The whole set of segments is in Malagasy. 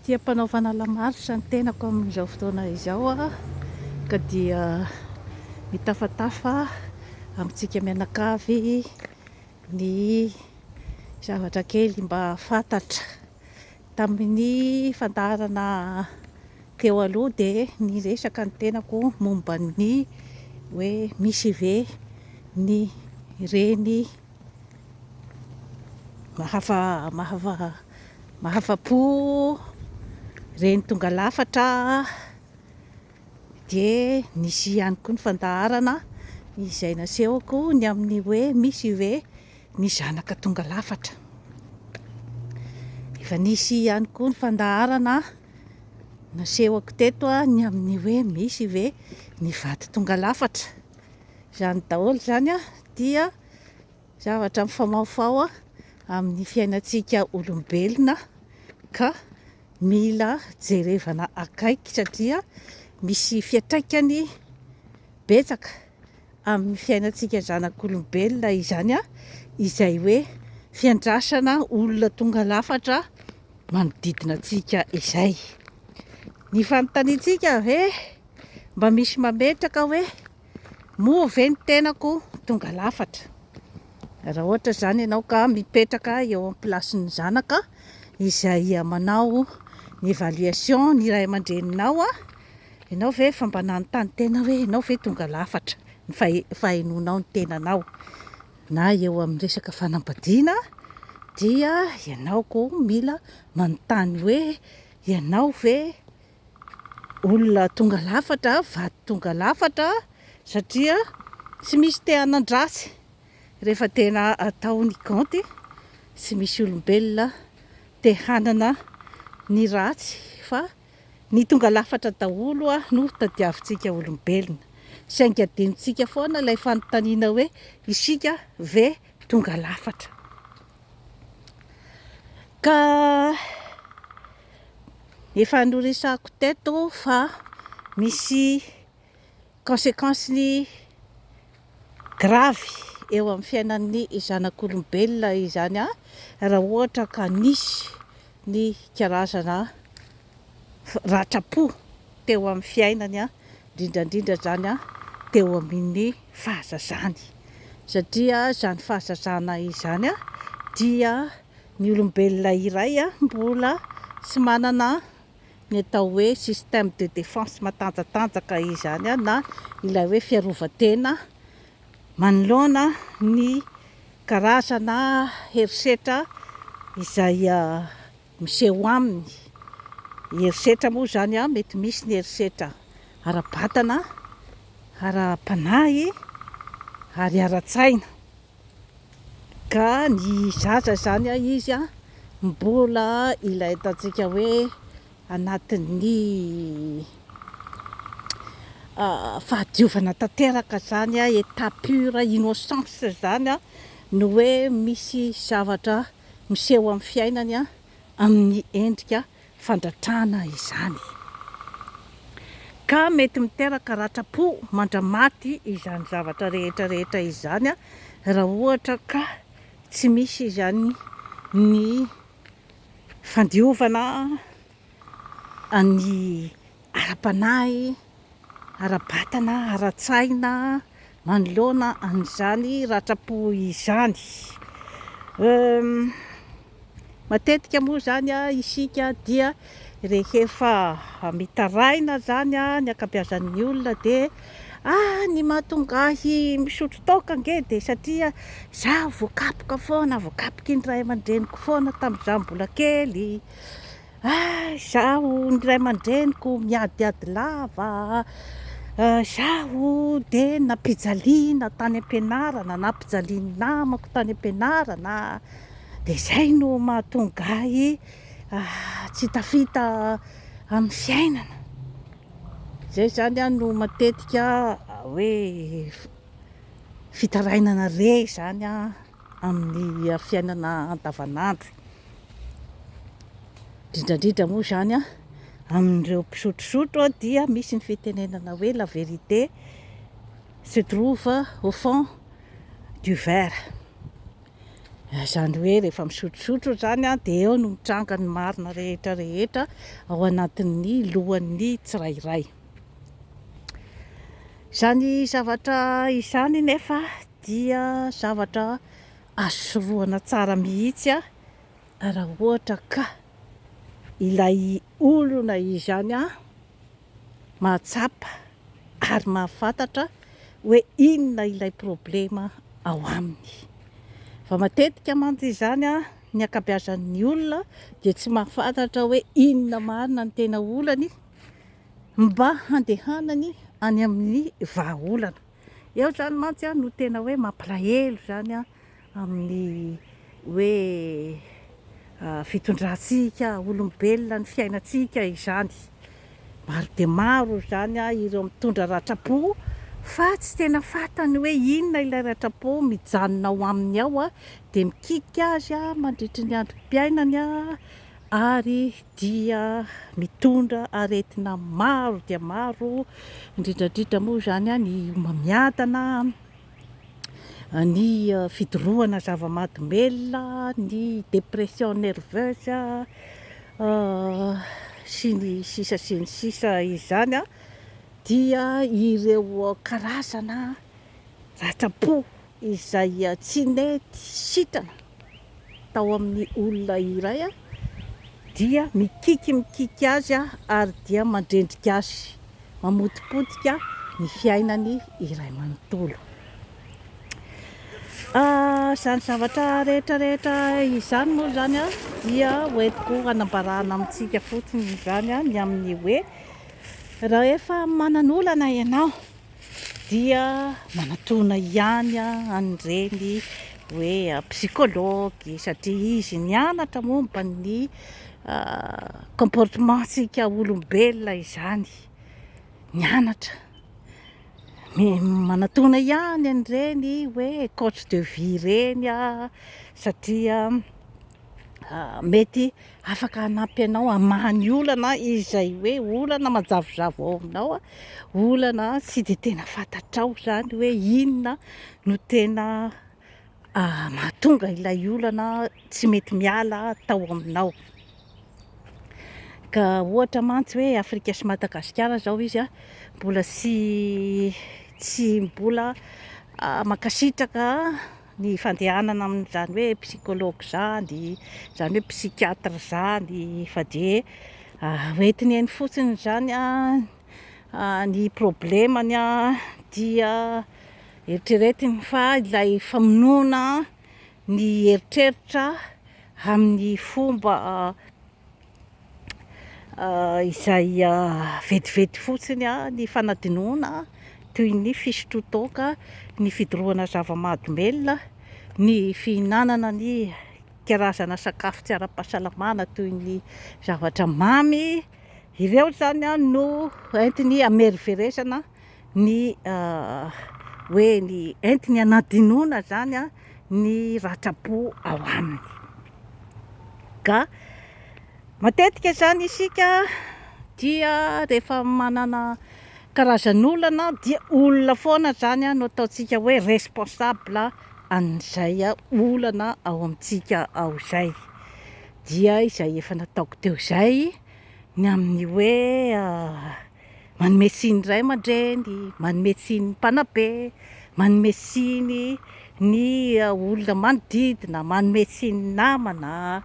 Tia mpanaovana lamaritra ny tenako amin'izao fotoana izao ka dia mitafatafa amintsika mianakavy ny zavatra kely mba fantatra. Tamin'ny fandaharana teo aloha dia niresaka ny tenako momba ny hoe misy ve ny reny mahafa-po reny tonga lafatra, dia nisy ihany koa ny fandaharana izay nasehoko ny amin'ny hoe misy ve ny zanaka tonga lafatra. Efa nisy ihany koa ny fandaharana nasehoko teto ny amin'ny hoe misy ve ny vaty tonga lafatra. Izany daholo zany dia zavatra mifamaofao amin'ny fiainantsika olombelona ka mila jerevana akaiky satria misy fiantraikany betsaka amin'ny fiainantsika zanak'olombelona izany izay hoe fiandrasana olona tonga lafatra manodidina antsika izay. Ny fanontaniantsika hoe mba misy mametraka hoe moa ve ny tenako tonga lafatra. Raha ohatra zany ianao ka mipetraka eo amin'ny plasin'ny zanaka izay manao ny évaluation ny ray aman-dreninao ianao ve fa mba nanontany tena hoe ianao ve tonga lafatra ny fahainoanao ny tenanao, na eo amin'ny resaka fanambadiana dia ianao koa mila manontany hoe ianao ve olona tonga lafatra, vaty tonga lafatra, satria tsy misy te hanandrasy rehefa tena atao ny ganty. Tsy misy olombelona te hanana ny ratsy fa ny tonga lafatra daholo no tadiavintsika olombelona. Saingy adinontsika foana ilay fanontaniana hoe isika ve tonga lafatra. Ka efa noresahako teto fa misy conséquence gravy eo amin'ny fiainan'ny zanak'olombelona izany raha ohatra ka nisy ny karazana ratra-po teo amin'ny fiainany indrindrandrindra zany teo amin'ny fahazazany. Satria izany fahazazana izany dia ny olombelona iray mbola tsy manana ny atao hoe système de défense matanjatanjaka izany na ilay hoe fiarovan-tena manoloana ny karazana herisetra izay miseho aminy. Herisetra moa zany mety misy ny herisetra ara-batana, ara-panahy ary ara-tsaina. Ka ny zaza zany izy mbola ilay ataontsika hoe anatin'ny fahadiovana tanteraka zany état pur innocence zany no hoe misy zavatra miseho amin'ny fiainany amin'ny endrika fandratrana izany. Ka mety miteraka ratra-po mandramaty izany zavatra rehetrarehetra izany raha ohatra ka tsy misy izany ny fandiovana ny ara-panahy, ara-batana, ara-tsaina manoloana an'izany ratra-po izany. Matetika moa zany isika dia rehefa mitaraina zany ny ankabeazan'ny olona dia ny mahatongahy misotro toaka nge de satria zaho voakapoka foana, voakapoky ny ray aman-dreniko foana tamin'izaho mbola kely, zaho ny ray aman-dreniko miadiady lava, zaho de nampijaliana tany am-pianarana, nampijalian'ny namako tany am-pianarana, de zay no mahatongahy tsy tafita amin'ny fiainana. Zay zany no matetika hoe fitarainana re zany amin'ny fiainana andavanandro. Indrindrandrindra moa zany amin'ireo mpisotrosotro dia misy ny fitenenana hoe la vérité se trouve au fond du verre. Zany hoe rehefa misotrosotro zany dia eo no mitranga ny marina rehetra ao anatin'ny lohan'ny tsirairay. Zany zavatra izany nefa dia zavatra azo sorohana tsara mihitsy raha ohatra ka ilay olona izany mahatsapa ary mahafantatra hoe inona ilay problema ao aminy. Fa matetika mantsy izany ny ankabeazan'ny olona dia tsy mahafantatra hoe inona marina ny tena olany mba handehanany any amin'ny vahaolana. Eo zany mantsy no tena hoe mampalahelo zany amin'ny hoe fitondrantsika olombelona ny fiainantsika izany. Maro dia maro zany ireo mitondra ratra-po fa tsy tena fantany hoe inona ilay ratra-po mijanona ao aminy ao dia mikika azy mandritra ny androm-piainany ary dia mitondra aretina maro dia maro, indrindrandrindra moa zany ny homamiadana, ny fidorohana zava-mahadomelina, ny dépression nerveuse sy ny sisa sy ny sisa izany dia ireo karazana ratra-po izay tsy nety sitrana tao amin'ny olona iray dia mikiky azy ary dia mandrendrika azy, mamotipotika ny fiainany iray manontolo. Zany zavatra rehetrarehetra izany moa zany dia hoentiko hanambarana amintsika fotsiny izany ny amin'ny hoe raha efa manan'olana ianao dia manatona ihany an'ireny hoe psychologue satria izy nianatra momba ny comportementsika olombelona izany, nianatra manatona ihany an'ireny hoe coach de vie ireny satria mety afaka hanampy anao hamahany olana izay hoe olana manjavozavo ao aminao, olana tsy dia tena fantatrao zany hoe inona no tena mahatonga ilay olana tsy mety miala tao aminao. Ka ohatra mantsy hoe Afrika sy Madagasikara zao izy mbola tsy mbola mankasitraka ny fandehanana amin'izany hoe psychologue zany hoe psychiatre zany, fa dia hoentiny eny fotsiny zany ny problemany dia eritreretiny fa ilay famonoana ny eritreritra amin'ny fomba izay vetivety fotsiny ny fanadinoana toy ny fisotrotoaka, ny fidorohana zava-mahadomelina, ny fihinanana ny karazana sakafo tsy ara-pahasalamana toy ny zavatra mamy, ireo zany no entiny hamerimberesana ny hoe ny entiny hanadinoana zany ny ratra-po ao aminy. Ka matetika zany isika dia rehefa manana karazan'olana dia olona foana zany no ataontsika hoe responsable an'izay olana ao amintsika ao izay. Dia izay efa nataoko teo izay ny amin'ny hoe manome siny ray aman-dreny, manome siny mpanabe, manome siny ny olona manodidina, manome siny namana.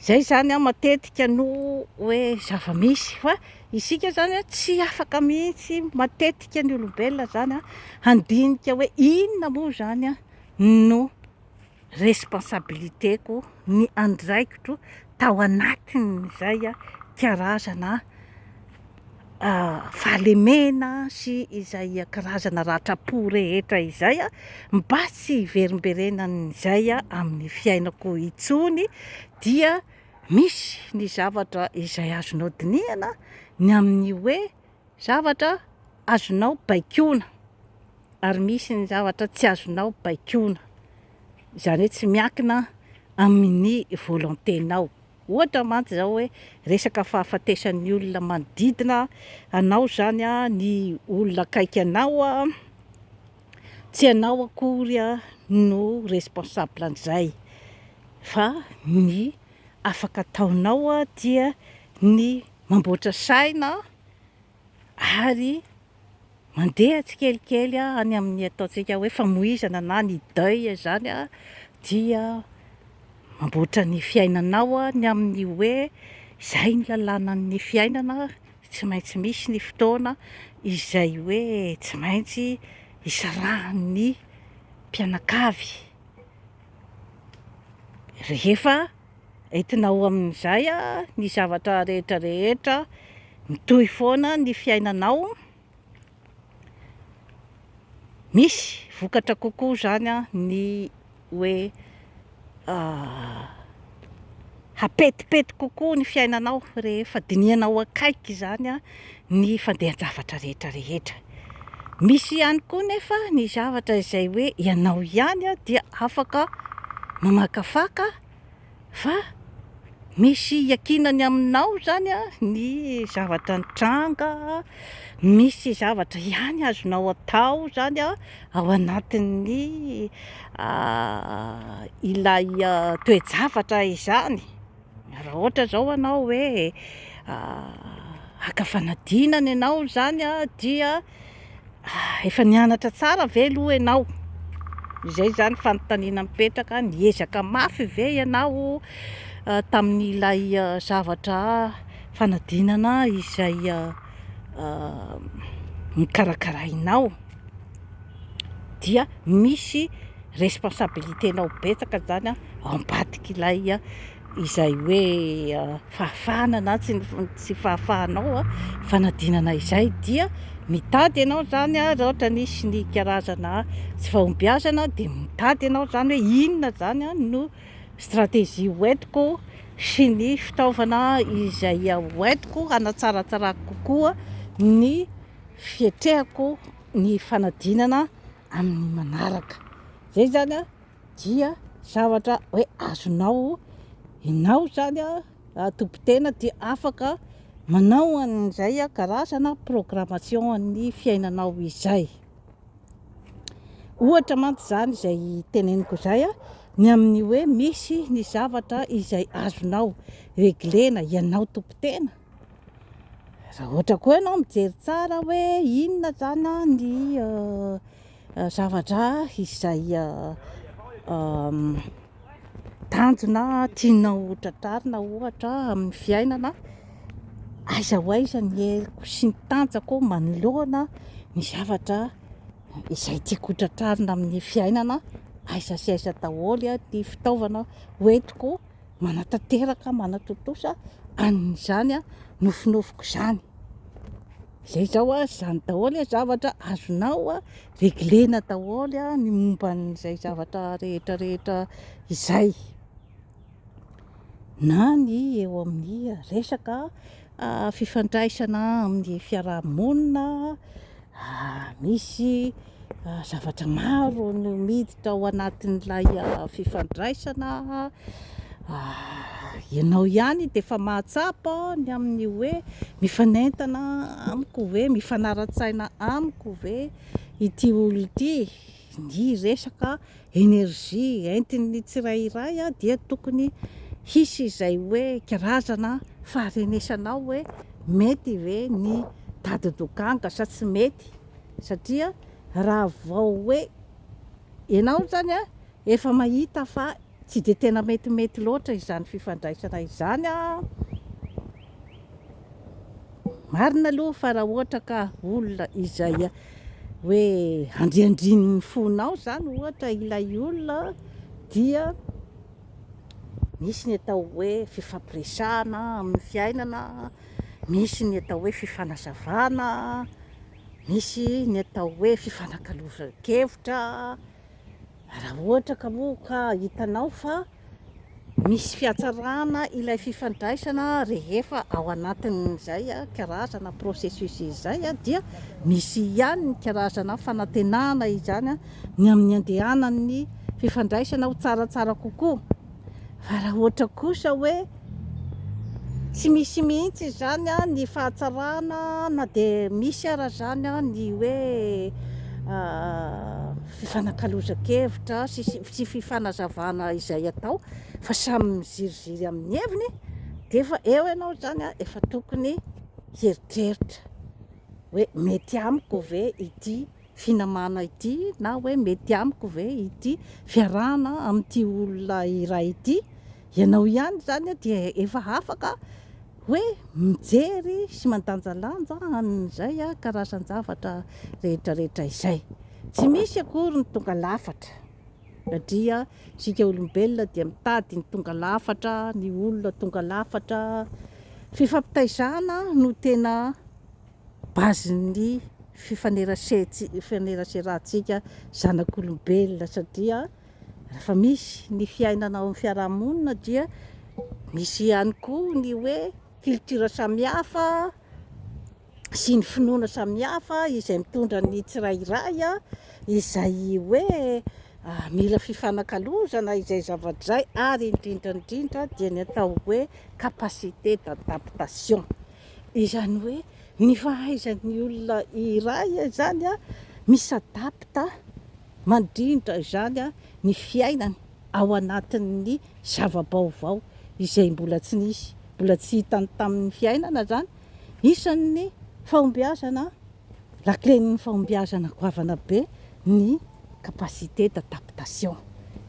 Zay zany matetika no hoe zava-misy fa isika zany tsy afaka mihitsy matetika ny olombelona zany handinika hoe inona moa zany no responsabiliteko ny andraikitro tao anatin'izay karazana fahalemena sy izay karazana ratra-po rehetra izay mba tsy hiverimberenan'izay amin'ny fiainako intsony. Dia misy ny zavatra izay azonao dinihana ny amin'ny hoe zavatra azonao baikona ary misy ny zavatra tsy azonao baikona, izany hoe tsy miankina amin'ny volonténao. Ohatra mantsy zao hoe resaka fahafatesan'ny olona manodidina anao zany ny olona akaiky anao tsy anao akory no responsable an'izay. fa ny afaka ataonao dia ny mamboatra saina ary mandeha tsikelikely any amin'ny ataontsika hoe famoizana na ny deuil zany dia mamboatra ny fiainanao ny amin'ny hoe izay ny lalànan'ny fiainana. Tsy maintsy misy ny fotoana izay hoe tsy maintsy isarahan'ny mpianakavy. Rehefa entinao amin'izay ny zavatra rehetrarehetra mitohy foana ny fiainanao, misy vokatra kokoa zany ny hoe hapetipety kokoa ny fiainanao rehefa dinihanao akaiky zany ny fandehan-javatra rehetrarehetra. Misy ihany koa nefa ny zavatra izay hoe ianao ihany dia afaka mamakafaka, fa misy iakinany aminao zany ny zavatra nitranga, misy zavatra ihany azonao atao zany ao anatin'ny ilay toe-javatra izany. Raha ohatra zao anao hoe haka fanadinana ianao zany dia efa nianatra tsara ve aloha ianao? Izay zany fanontaniana mipetraka. Niezaka mafy ve ianao tamin'ilay zavatra fanadinana izay mikarakarainao? Dia misy responsabilitenao betsaka zany ao ambadiky ilay izay hoe fahafahana na tsy fahafahanao fanadinana izay. Dia mitady ianao zany raha ohatra nisy ny karazana tsy fahombiazana, dia mitady ianao zany hoe inona zany no stratégie hoentiko sy ny fitaovana izay hoentiko hanatsaratsarako kokoa ny fietrehako ny fanadinana amin'ny manaraka. Zay zany dia zavatra hoe azonao ianao zany tompon-tena dia afaka manao an'izay karazana programmation ny fiainanao izay. Ohatra mantsy zany izay teneniko izay ny amin'ny hoe misy ny zavatra izay azonao reglena ianao tompon-tena. Raha ohatra koa ianao mijery tsara hoe inona zany ny zavatra izay tanjona tianao tratrarina ohatra amin'ny fiainana, aiza ho aiza ny heriko sy ny tanjako manoloana ny zavatra izay tiako tratrarina amin'ny fiainana, aiza sy aiza daholo ny fitaovana hoentiko manatanteraka manatontosa an'izany nofinofiko izany. Izay zao zany daholo zavatra azonao reglena daholo ny momba an'izay zavatra rehetrarehetra izay. Na ny eo amin'ny resaka fifandraisana amin'ny fiarahamonina, misy zavatra maro no miditra ao anatin'ilay fifandraisana. Ianao ihany dia efa mahatsapa ny amin'ny hoe mifanentana amiko ve, mifanara-tsaina amiko ve ity olo ity. Ny resaka enerzia entin'ny tsirairay dia tokony hisy izay hoe karazana faharenesanao hoe mety ve ny tadi-dokanga sa tsy mety. Satria raha vao hoe ianao zany efa mahita fa tsy dia tena metimety loatra izany fifandraisana izany marina aloha fa raha ohatra ka olona izay hoe handriandrin'ny fonao zany ohatra ilay olona, dia misy ny atao hoe fifampiresahana amin'ny fiainana, misy ny atao hoe fifanazavana, misy ny atao hoe fifanakalovan-kevitra. Raha ohatra ka moa ka hitanao fa misy fiatsarana ilay fifandraisana rehefa ao anatin'izay karazana processus izay dia misy ihany ny karazana fanantenana izany ny amin'ny andehanan'ny fifandraisana ho tsaratsara kokoa. Fa raha ohatra kosa hoe tsy misy mihitsy zany ny fahatsarana, na dia misy ara zany ny hoe fifanakalozan-kevitra sy fifanazavana izay atao fa samy miziriziry amin'ny heviny, dia efa eo ianao zany efa tokony hieritreritra hoe mety amiko ve ity finamana ity, na hoe mety amiko ve ity fiarahana amin'ity olona iray ity. Ianao ihany zany dia efa afaka hoe mijery sy mandanjalanja an'izay karazan-javatra rehetrarehetra izay. Tsy misy akory ny tonga lafatra, satria sika olombelona dia mitady ny tonga lafatra, ny olona tonga lafatra. Fifampitaizana no tena bazin'ny fifaneraserantsika zanak'olombelona, satria rehefa misy ny fiainana ao amin'ny fiarahamonina dia misy ihany koa ny hoe culture samihafa sy ny finoana samihafa izay mitondra ny tsirairay izay hoe mila fifanakalozana izay zavatra izay, ary indrindra dia ny atao hoe capacité d'adaptation. Izany hoe ny fahaizan'ny olona iray zany misadapta mandrindra zany ny fiainany ao anatin'ny zava-baovao izay mbola tsy nisy, mbola tsy hitany tamin'ny fiainana zany. Isan'ny fahombiazana, laklen'ny fahombiazana goavana be ny capacité d'adaptation.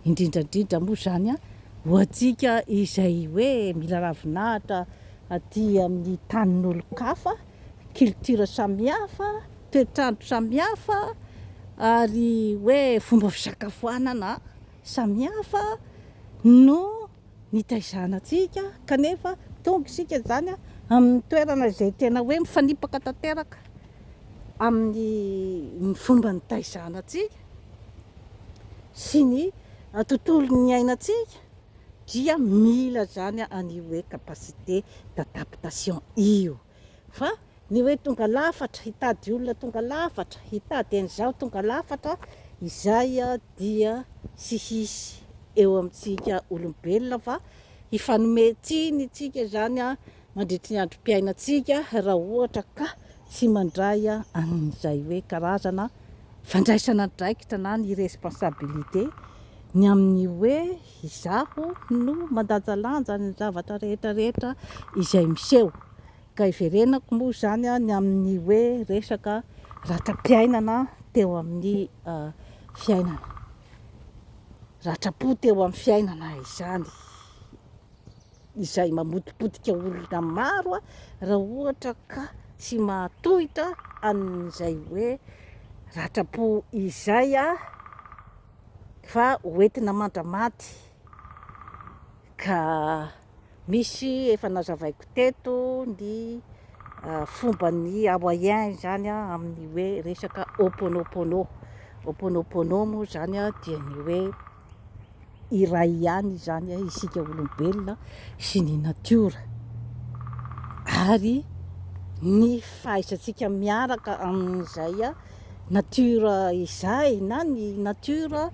Indrindrandrindra moa zany ho antsika izay hoe mila ravinahitra aty amin'ny tanin'olon-kafa, culture samihafa, toetrandro samihafa, ary hoe fomba fisakafoanana samihafa no nitaizanantsika, kanefa tonga isika zany amin'ny toerana izay tena hoe mifanipaka tanteraka amin'ny fomba nitaizanantsika sy ny tontolon'ny iainantsika, dia mila zany an'io hoe capacité d'adaptation io. Fa ny hoe tonga lafatra, hitady olona tonga lafatra, hitady an'izao tonga lafatra, izay dia sy hisy eo amintsika olombelona, fa hifanome tsiny itsika zany mandritra ny androm-piainantsika raha ohatra ka tsy mandray an'izay hoe karazana fandraisana andraikitra na ny responsabilité ny amin'ny hoe izaho no mandanjalanja ny zavatra rehetrarehetra izay miseho. Ka iverenako moa zany ny amin'ny hoe resaka ratram-piainana teo amin'ny fiainana, ratra-po teo amin'ny fiainana izany, izay mamotipotika olona maro raha ohatra ka tsy mahatohitra an'izay hoe ratra-po izay fa hoentina mandra-maty. Ka misy efa nazavaiko teto ny fomban'ny hawaïen zany amin'ny hoe resaka Ho'oponopono. Ho'oponopono moa zany dia ny hoe iray ihany zany isika olombelona sy ny natiora, ary ny fahaizantsika miaraka amin'izay natiora izay, na ny natiora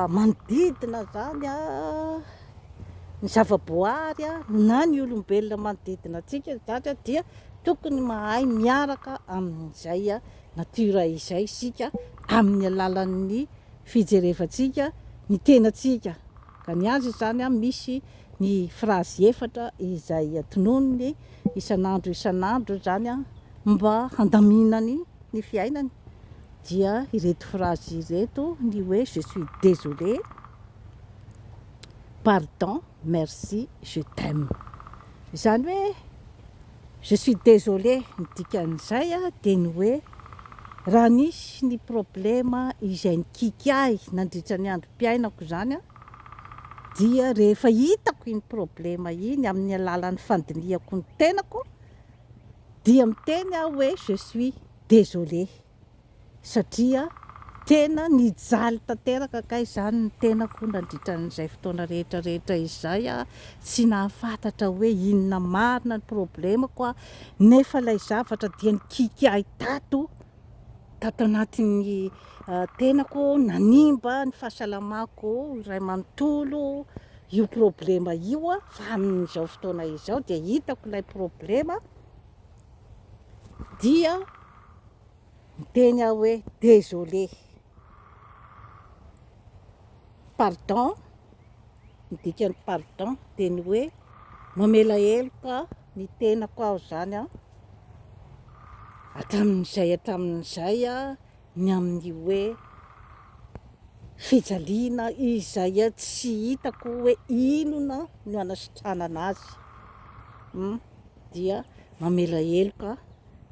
manodidina zany ny zavaboary na ny olombelona manodidina antsika zany dia tokony mahay miaraka amin'izay natiora izay sika amin'ny alalan'ny fijerevantsika ny tenatsika. Ka ny azy zany misy ny frazy efatra izay tononony isan'andro zany mba handaminany ny fiainany, dia ireto frazy ireto: ny hoe je suis désolé, pardon, merci, je t'aime. Izany hoe je suis désolé, ny dikan'izay dia ny hoe raha nisy ny problema izay nikiky ahy nandritra ny androm-piainako zany, dia rehefa hitako iny problema iny amin'ny alalan'ny fandinihako ny tenako, dia miteny aho hoe je suis désolé, satria tena nijaly tanteraka kay zany ny tenako nandritra n'izay fotoana rehetrarehetra izay, tsy nahafantatra hoe inona marina ny problemako, nefa ilay zavatra dia nikiky ahy tato anatin'ny tenako, nanimba ny fahasalamako iray manontolo io problema io. Fa amin'izao fotoana izao dia hitako ilay problema, dia miteny aho hoe désolé, pardon, midikany pardon, teny hoe mamela heloka ny tenako aho zany a hatramin'izay ny amin'ny hoe fijaliana izay tsy hitako hoe inona no anasitrana anazy, dia mamela heloka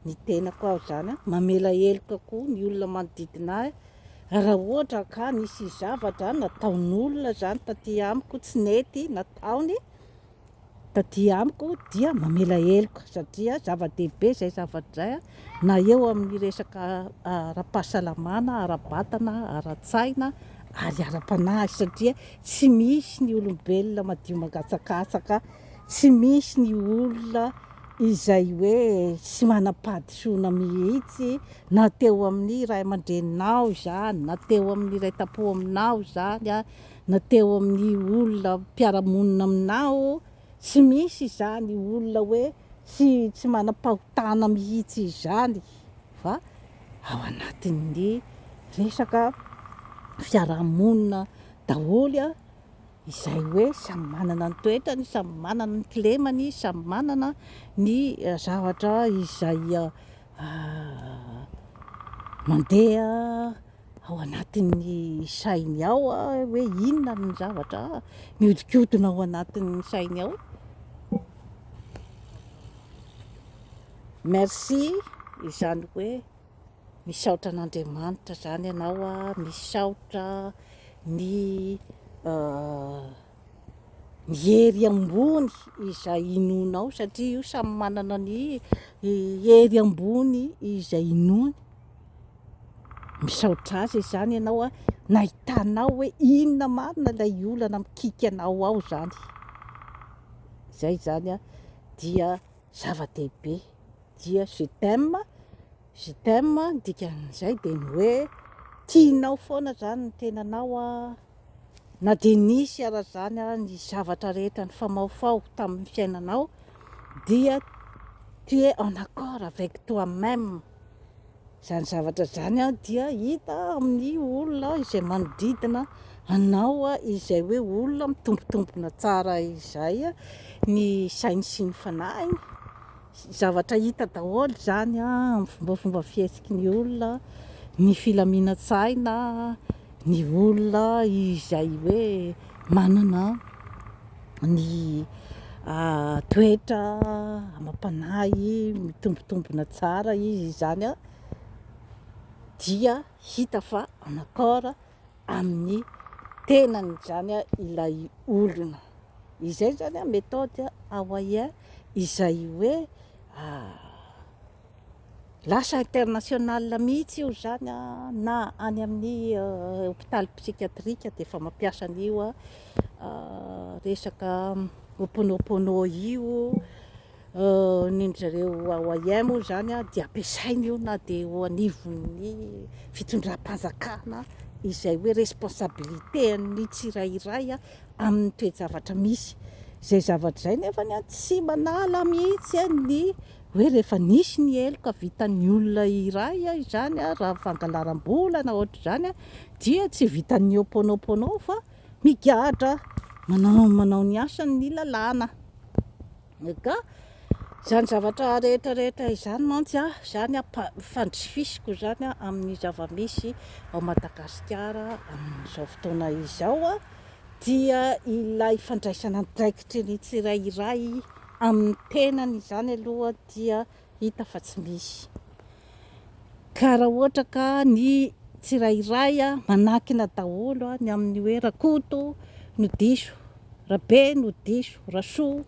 ny tenako aho zany a, mamela heloka koa ny olona manodidina ahy raha ohatra ka nisy zavatra nataon'olona zany taty amiko tsy nety nataony taty amiko, dia mamela heloka satria zava-dehibe zay zavatra zay na eo amin'ny resaka ara-pahasalamana, ara-batana, ara-tsaina ary ara-panahy, satria tsy misy ny olombelona madio mangatsakatsaka, tsy misy ny olona izay hoe tsy manam-pahadosoana mihitsy na teo amin'ny ray aman-dreninao zany, na teo amin'ny ray tam-po aminao zany a, na teo amin'ny olona mpiara-monina aminao, tsy misy zany olona hoe tsy manam-pahotana mihitsy izany, fa ao anatin'ny resaka fiarahamonina daholo a, izay hoe samy manana ny toetrany, samy manana ny kilemany, samy manana ny zavatra izay mandeha ao anatin'ny sainy ao hoe inona ny zavatra mihodinkodina ao anatin'ny sainy ao. Merci, izany hoe misaotra an'Andriamanitra zany ianao a, misaotra ny hery ambony izay inonao, satria io samy manana ny hery ambony izay inoany. Misaotra azy izany ianao a, nahitanao hoe inona marina ilay olana mikika anao ao zany. Zay zany a dia zava-dehibe, dia je t'aime dikan'izay dia ny hoe tianao foana zany ny tenanao a, na dia nisy ara zany a ny zavatra rehetra ny famaofao tamin'ny fiainanao, dia tu es en accord avec toi-même. Zany zavatra zany a dia hita amin'ny olona izay manodidina anao a, izay hoe olona mitombotombona tsara izay a, ny sainy sy ny fanahiny, zavatra hita daholo zany a, amin'ny fombafomba fihetsiky ny olona, ny filaminan-tsaina, ny olona izay hoe manana ny toetra amam-panahy, mitombotombona tsara izy zany a, dia hita fa en accord amin'ny tenany zany a ilay olona. Izay zany a méthode hawaïen izay hoe lasa international mihitsy io zany a, na any amin'ny hôpitaly psychiatrique dia efa mampiasa an'io a, resaka Ho'oponopono io, nindrzareo hawaïen moa zany a dia ampiasainy io na dia ho anivon'ny fitondram-panjakana izay hoe responsabilité ny tsirairay a amin'ny toe-javatra misy. Zay zavatra zay nefany a tsy manala mihitsy ny hoe rehefa nisy ny heloka vitan'ny olona iray izany a, raha fangalaram-bola na ohatra zany a, dia tsy vitan'ny Ho'oponopono fa migadra manao ny asany ny lalàna. Ka zany zavatra rehetrarehetra izany mantsy a, zany a fandrifisiko zany a amin'ny zava-misy ao Madagasikara amin'izao fotoana izao a, dia ilay fandraisana andraikitry ny tsirairay amin'ny tenany zany aloha dia hita fa tsy misy. Ka raha ohatra ka ny tsirairay a manakina daholo a, ny amin'ny hoe rakoto no diso, rabe no diso, rasoa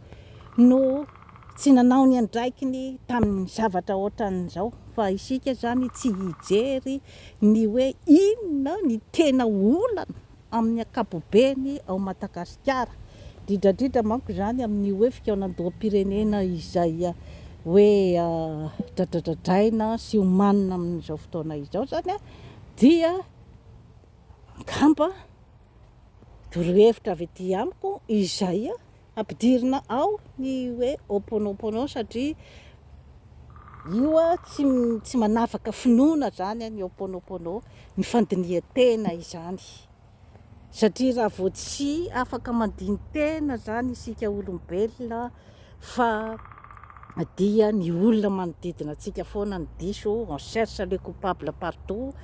no tsy nanao ny andraikiny tamin'ny zavatra ohatran'izao, fa isika zany tsy hijery ny hoe inona ny tena olana amin'ny ankapobeny ao Madagasikara, indrindradrindra manko zany amin'ny hoe fikaonan-doham-pirenena izay hoe dradradradraina sy homanina amin'izao fotoana izao zany a, dia angamba torohevitra avy ety amiko izay ampidirina ao ny hoe Ho'oponopono, satria io a tsy manavaka finoana zany ny Ho'oponopono, ny fandinihan-tena izany. Satria raha vao tsy afaka mandiny tena zany isika olombelona fa dia ny olona manodidina antsika foana ny diso, on cherche le coupable partout,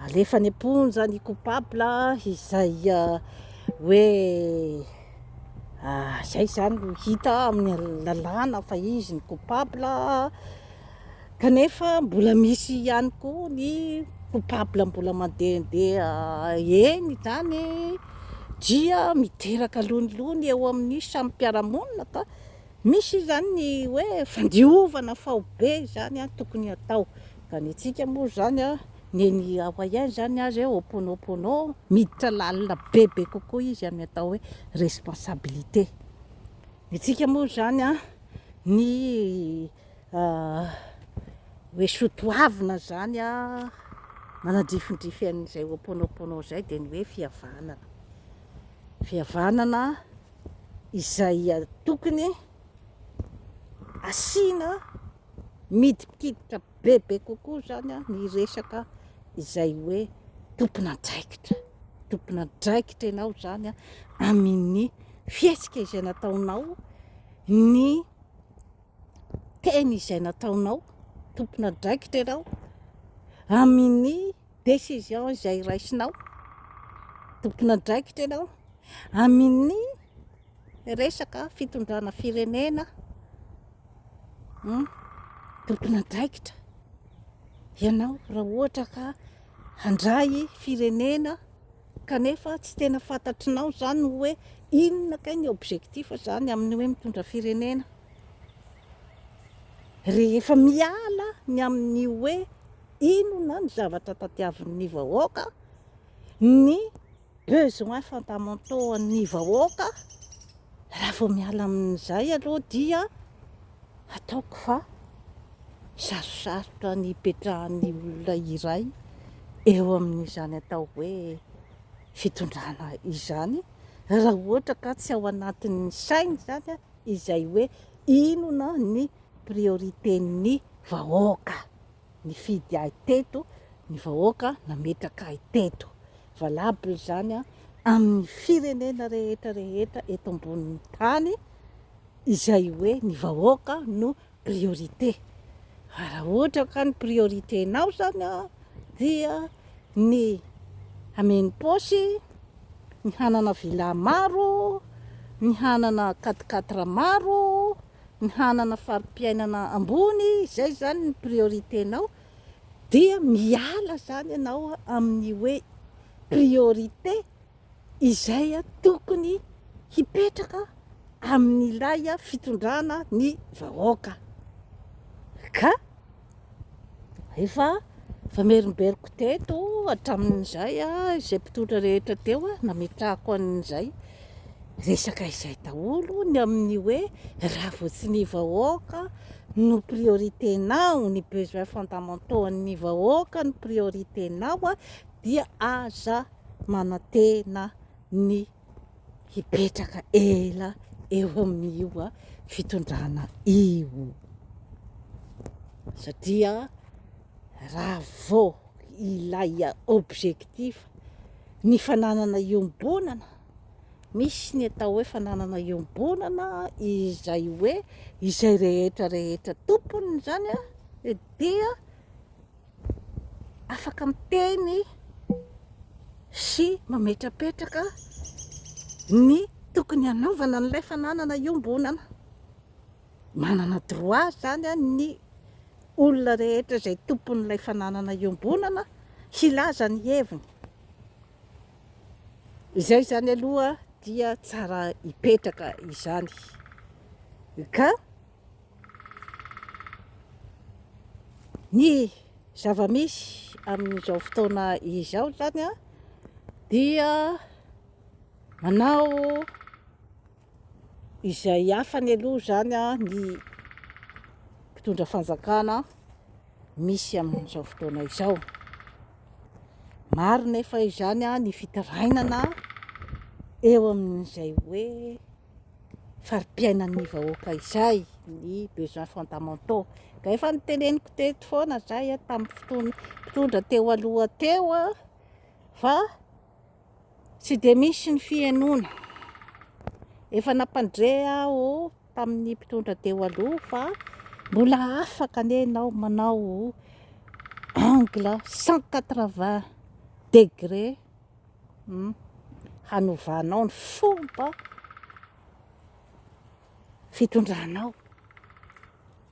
alefa ny amponja ny coupable izay hoe zay zany no hita amin'ny lalàna fa izy ny coupable, kanefa mbola misy ihany koa ny coupable mbola mandehandeha eny zany, dia miteraka lonilony eo amin'ny samy mpiara-monina, ka misy zany ny hoe fandiovana faobe zany tokony atao. Ka ny antsika moa zany neny hawaïen zany azy Ho'oponopono, miditra lalina bebe kokoa izy amin'ny atao hoe responsabilité. Ny antsika moa zany ny hoe soatoavina zany manadrifindrify an'izay Ho'oponopono zay dia ny hoe fihavanana. Fihavanana izay tokony asiana midipiditra bebe kokoa zany ny resaka izay hoe tompon'andraikitra. Tompon'andraikitra ianao zany amin'ny fihetsika izay nataonao, ny teny izay nataonao, tompon'andraikitra ianao amin'ny décision izay raisinao, tompon'andraikitra ianao amin'ny resaka fitondrana firenena, tompon'andraikitra ianao raha ohatra ka handray firenena kanefa tsy tena fantatrinao zany hoe inona kay ny objectif zany amin'ny hoe mitondra firenena. Rehefa miala ny amin'ny hoe inona ny zavatra tadiavin'ny vahoaka, ny besoin fondamentaux an'ny vahoaka, raha vao miala amin'izay aloha dia ataoko fa sarosarotra ny hipetrahan'ny olona iray eo amin'izany atao hoe fitondrana izany, raha ohatra ka tsy ao anatin'ny sainy zany izay hoe inona ny priorité-ny vahoaka, ny fidy ahy teto, ny vahoaka nametraka ahy teto. Valable zany amin'ny firenena rehetra rehetra eto ambonin'ny tany izay hoe ny vahoaka no priorité. Raha ohatra ka ny priorité-nao zany dia ny hameno paosy, ny hanana villa maro, ny hanana 4x4 maro, ny hanana fari-piainana ambony, zay zany ny priorité-nao, dia miala zany ianao amin'ny hoe priorité izay tokony hipetraka amin'ilay fitondrana ny vahoaka. Ka efa famerimberiko teto hatramin'izay izay mpitondra rehetra teo nametrahako an'izay resaka izay daholo ny amin'ny hoe raha vao tsy ny vahoaka no priorité-nao, ny besoin fondamentaux an'ny vahoaka ny priorité-nao dia aza manantena ny hipetraka ela eo amin'io fitondrana io. Satria raha vao ilay objectif ny fananana iombonana, misy ny atao hoe fananana iombonana izay hoe izay rehetra rehetra tompony zany dia afaka miteny sy mametrapetraka ny tokony hanaovana n'ilay fananana iombonana. Manana droit zany ny olona rehetra izay tompon'ilay fananana iombonana hilaza ny heviny. Izay zany aloha dia tsara hipetraka izany. Ka ny zava-misy amin'izao fotoana izao zany dia manao izay hafany aloha zany ny mpitondra fanjakana misy amin'izao fotoana izao. Maro nefa izany ny fitarainana eo amin'izay hoe fari-piainan'ny vahoaka izay. ny besoin fondamentaux. Ka efa niteneniko teto foana zay tamin'ny mpitondra teo aloha teo fa tsy de misy ny fihainoana. Efa nampandre aho tamin'ny mpitondra teo aloha fa mbola afaka anie ianao manao angle 180 degré hanovanao ny fomba fitondranao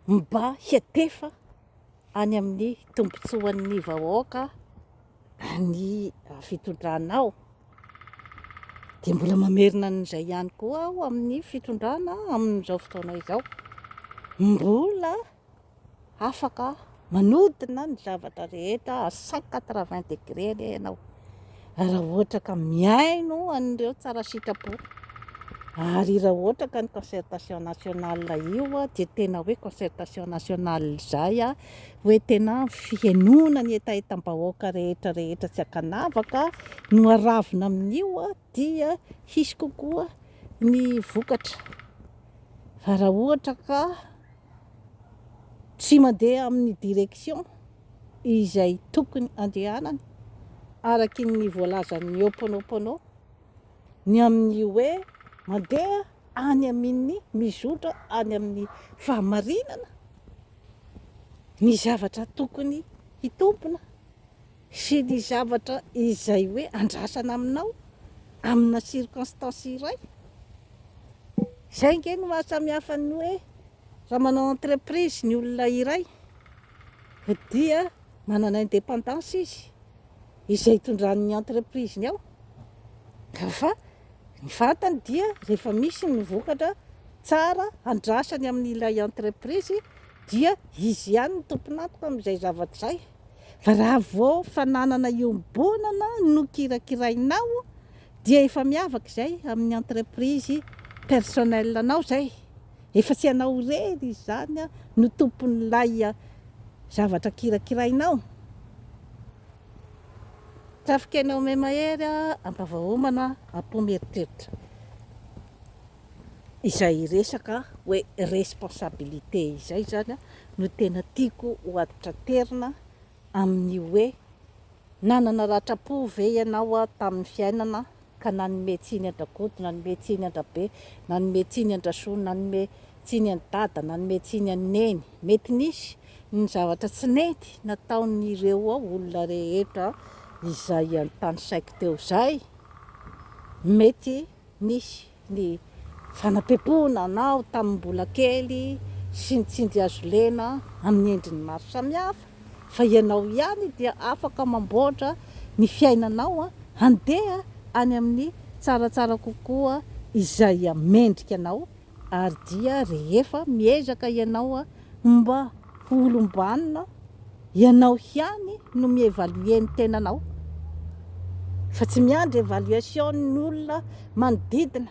mba hiatefa any amin'ny tombotsoan'ny vahoaka ny fitondranao. Dia mbola mamerina an'izay ihany koa aho amin'ny fitondrana amin'izao fotoana izao. Mbola afaka manodina ny zavatra rehetra à 180 degré anie ianao. Raha ohatra ka miaino an'ireo tsara sitrapo. Ary raha ohatra ka ny concertation nationale io dia tena hoe concertation nationale izay hoe tena fihainoana ny entaentam-bahoaka rehetra tsy ankanavaka no aravina amin'io dia hisy kokoa ny vokatra. Fa raha ohatra ka tsy mandeha amin'ny direction izay tokony andehanany araky ny voalazan'ny Ho Oponopono, ny amin'ny hoe mandeha any amin'ny mizotra any amin'ny fahamarinana ny zavatra tokony hitompona sy ny zavatra izay hoe andrasana aminao amina circonstance iray. Izay nge no mahasamihafa ny hoe raha manao entreprise ny olona iray dia manana indépendance izy izay hitondrany entreprise-ny ao. Fa ny vatany dia rehefa misy ny vokatra tsara andrasany amin'ilay entreprise dia izy ihany ny tompon'antoka amin'izay zavatra izay. Fa raha vao fananana iombonana no kirakirainao dia efa miavaka izay amin'ny entreprise personnel anao izay. Efa tsy anao irery izany no tompon'ilay zavatra kirakirainao. Trafika ianao me mahery ampavahoamana ampomeritreritra. Izay resaka hoe responsabilité izay zany no tena tiako ho atitraterina amin'ny hoe nanana ratra-po ve ianao tamin'ny fiainana ka nanome tsiny andragoto, nanome tsiny andrabe, nanome tsiny andrasoa, nanome tsiny an-dada, nanome tsiny an-neny. Mety nisy ny zavatra tsy nety nataon'ireo olona rehetra izay an-tany saiko teo izay. Mety nisy ny fanapepona anao tamin'ny mbola kely sy ny tsindry azo lena amin'ny endriny maro samihafa. Fa ianao ihany dia afaka mamboatra ny fiainanao handeha any amin'ny tsaratsara kokoa izay mendrika anao. Ary dia rehefa miezaka ianao mba olom-banona, ianao ihany no mievalue ny tenanao. Fa tsy miandry évaluation ny olona manodidina,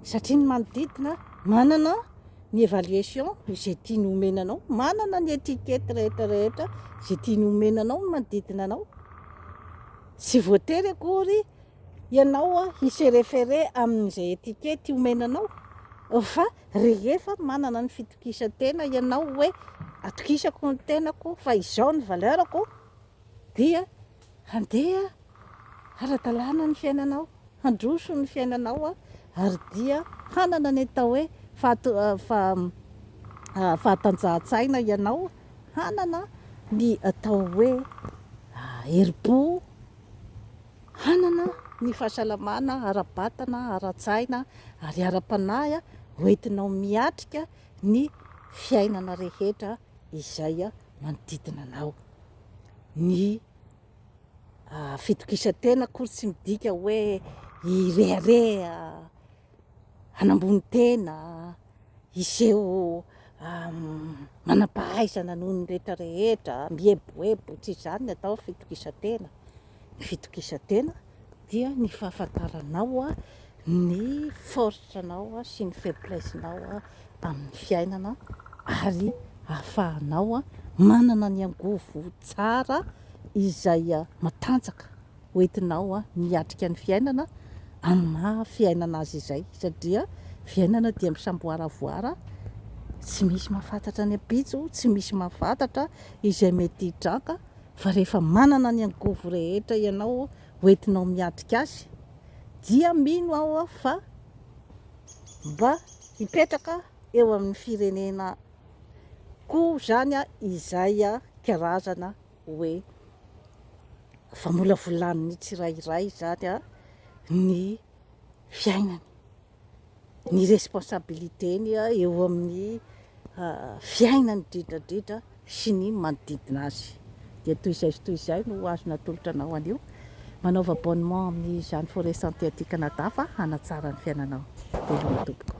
satria ny manodidina manana ny évaluation izay tiany homenanao, manana ny etikety rehetra izay tiany homenanao ny manodidina anao. Tsy voatery akory ianao hisy référé amin'izay etikety homenanao, fa rehefa manana ny fitokisantena ianao hoe atokisako ny tenako fa izao ny valeurako, dia handeha ara-dalàna ny fiainanao, handroso ny fiainanao ary dia hanana ny atao hoe fahatanjahan-tsaina ianao, hanana ny atao hoe herim-po, hanana ny fahasalamana ara-batana, ara-tsaina ary ara-panahy hoentinao miatrika ny fiainana rehetra izay manodidina anao. Ny fitokisantena akory tsy midika hoe irearea, hanambony tena, iseho manam-pahaizana noho ny rehetrarehetra, mieboebo, tsy izany ny atao fitokisantena. Ny fitokisantena dia ny fahafantaranao ny force-nao sy ny faiblesse-nao amin'ny fiainana ary ahafahanao manana ny angovo tsara izay matanjaka hoentinao miatrika ny fiainana amin'ny fiainana azy izay. Satria fiainana dia misamboaravoara tsy misy mahafantatra ny ampitso, tsy misy mahafantatra izay mety hitranga, fa rehefa manana ny angovo rehetra ianao hoentinao miatrika azy, dia mino aho fa mba hipetraka eo amin'ny firenena koa zany izay karazana hoe famolavolan'ny tsirairay zany ny fiainany, ny responsabiliteny eo amin'ny fiainany dridradridra sy ny manodidina azy. Dia toy izay sy toy izay no azo natolotra anao anio. Manaova abonnement amin'ny Jeanne Forêt Santé aty Canada fa hanatsara ny fiainanao. Veloma tompoko.